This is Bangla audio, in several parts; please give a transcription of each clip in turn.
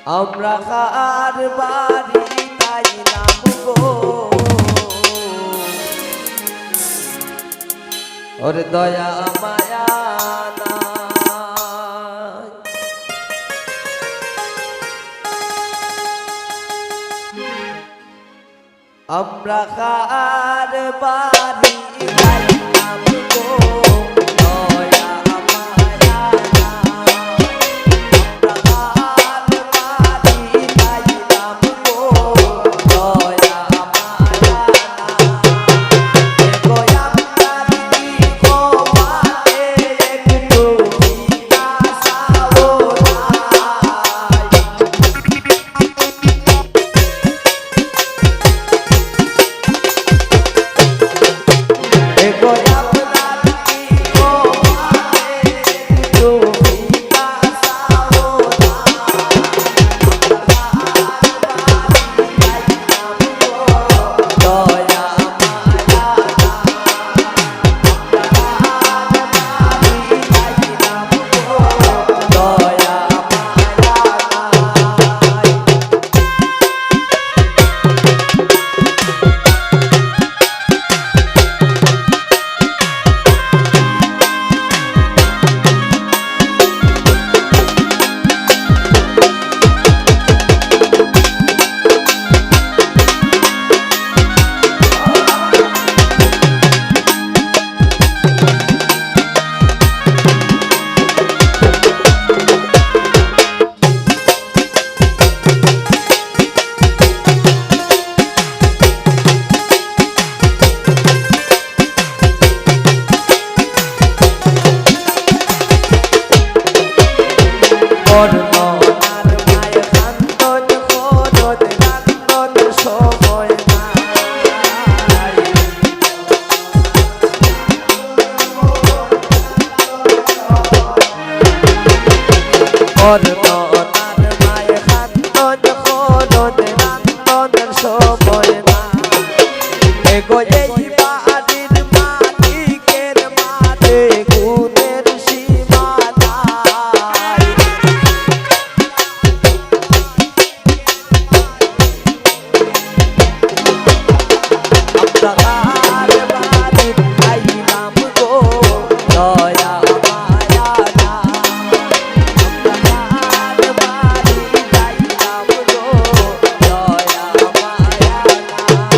আমরা কার বাড়ি তাইলাম গো ওর দয়া মায়া নাই। আমরা কার বাড়ি তাইলাম গো দয়া মায়া নাই। আমরা কার বাড়ি তাইলাম গো দয়া মায়া নাই। এগো আমরা দিদি গো মাতে একটু বিনাশাও নাই। এগো আমরা দিদি গো মাতে একটু বিনাশাও বর্ণনার মায় কান্দন খোদন কান্দন সময় নাই। বর্ণনার মায় কান্দন খোদন কান্দন সময় নাই। এগো এই বাড়ির মালিকের মাঝে গুণের সীমা নাই। আমরা কার বাড়ি তাইলাম গো দয়া মায়া নাই। আমরা কার বাড়ি তাইলাম গো দয়া মায়া নাই।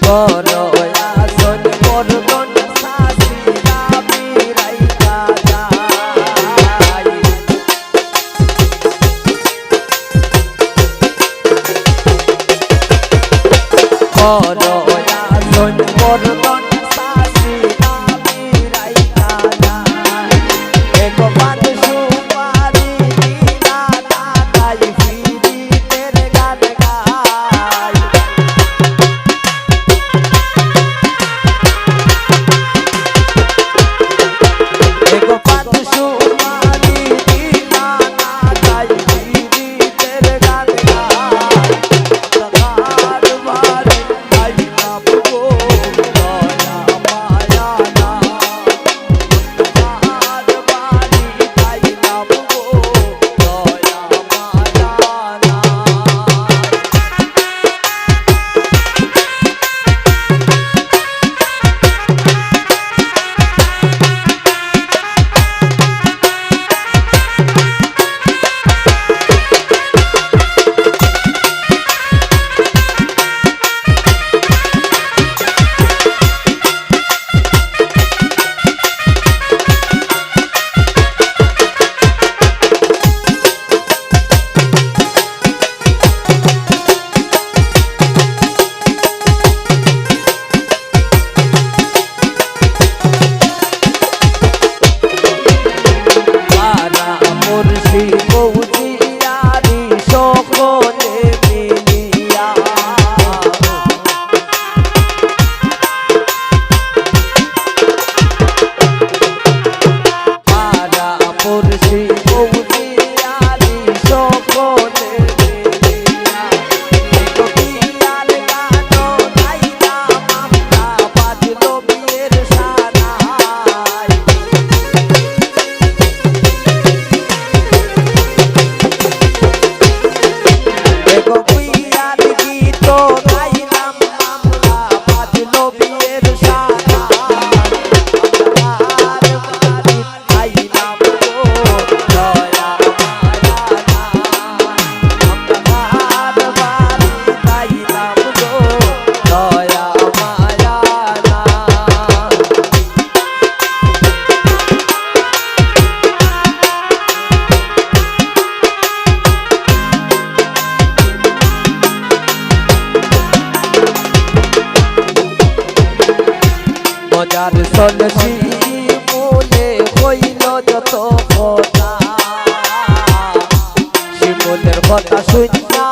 বড় আসন বর্ধন শাসিরা বিরাইয়া যায়। বড় আসন বর্ধন শাসিরা বিরাইয়া যায়। এগো পান সুপারি দিনা না তাই ফিরিতের গান গায়। এগো পান সুপারি দিনা না তাই ফিরিতের গান গায়। কার বাড়ি তাইলাম গো দয়া আসল শিমুলে হইল যত কথা শিমুলের কথা শুনিয়া